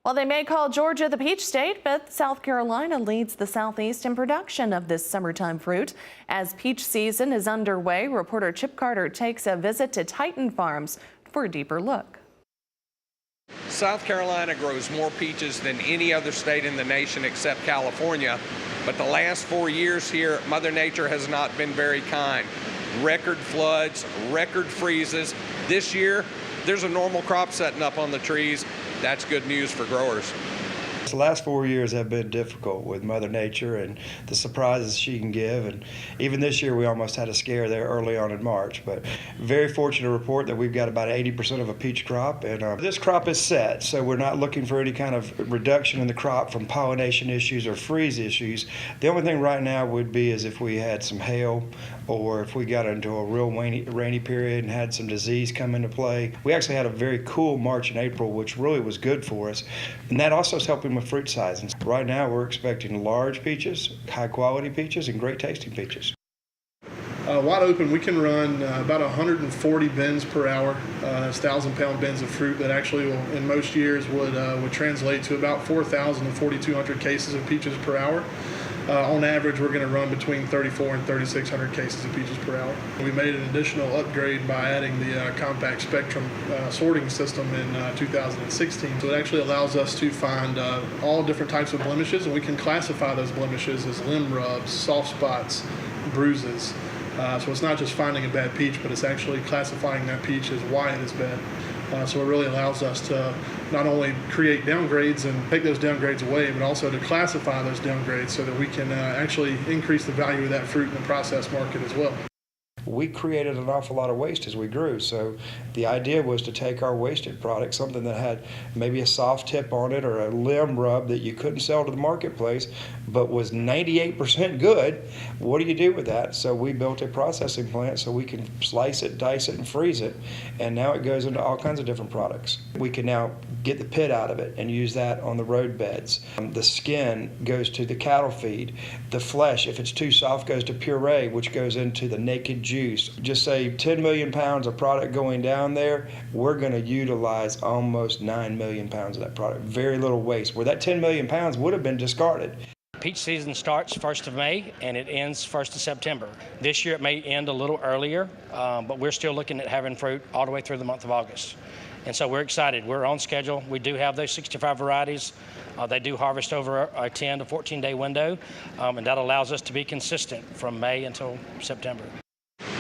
While they may call Georgia the peach state, but South Carolina leads the Southeast in production of this summertime fruit. As peach season is underway, reporter Chip Carter takes a visit to Titan Farms for a deeper look. South Carolina grows more peaches than any other state in the nation except California. But the last 4 years here, Mother Nature has not been very kind. Record floods, record freezes. This year, there's a normal crop setting up on the trees. That's good news for growers. The last 4 years have been difficult with Mother Nature and the surprises she can give, and even this year we almost had a scare there early on in March. But very fortunate to report that we've got about 80% of a peach crop, and this crop is set, so we're not looking for any kind of reduction in the crop from pollination issues or freeze issues. The only thing right now would be is if we had some hail or if we got into a real rainy period and had some disease come into play. We actually had a very cool March and April, which really was good for us, and that also is helping with fruit sizing. Right now we're expecting large peaches, high quality peaches, and great tasting peaches. Wide open, we can run about 140 bins per hour. That's 1,000-pound bins of fruit that actually will, in most years would translate to about 4,000 to 4,200 cases of peaches per hour. On average, we're going to run between 3,400 and 3,600 cases of peaches per hour. We made an additional upgrade by adding the compact spectrum sorting system in 2016. So it actually allows us to find all different types of blemishes, and we can classify those blemishes as limb rubs, soft spots, bruises. So it's not just finding a bad peach, but it's actually classifying that peach as why it is bad. So it really allows us to not only create downgrades and take those downgrades away, but also to classify those downgrades so that we can actually increase the value of that fruit in the processed market as well. We created an awful lot of waste as we grew, so the idea was to take our wasted product, something that had maybe a soft tip on it or a limb rub that you couldn't sell to the marketplace but was 98% good. What do you do with that? So we built a processing plant so we can slice it, dice it, and freeze it, and now it goes into all kinds of different products. We can now get the pit out of it and use that on the road beds. The skin goes to the cattle feed. The flesh, if it's too soft, goes to puree, which goes into the naked juice. Just say 10 million pounds of product going down there, we're going to utilize almost 9 million pounds of that product. Very little waste, where that 10 million pounds would have been discarded. Peach season starts 1st of May and it ends 1st of September. This year it may end a little earlier, but we're still looking at having fruit all the way through the month of August. And so we're excited. We're on schedule. We do have those 65 varieties. They do harvest over a 10 to 14 day window, and that allows us to be consistent from May until September.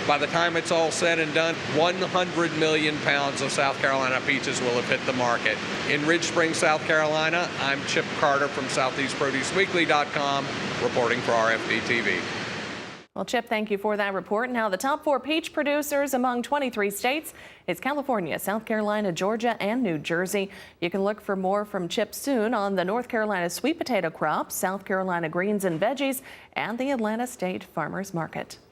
By the time it's all said and done, 100 million pounds of South Carolina peaches will have hit the market. In Ridge Spring, South Carolina, I'm Chip Carter from SoutheastProduceWeekly.com, reporting for RFD-TV. Well, Chip, thank you for that report. Now, the top 4 peach producers among 23 states is California, South Carolina, Georgia, and New Jersey. You can look for more from Chip soon on the North Carolina sweet potato crop, South Carolina greens and veggies, and the Atlanta State Farmers Market.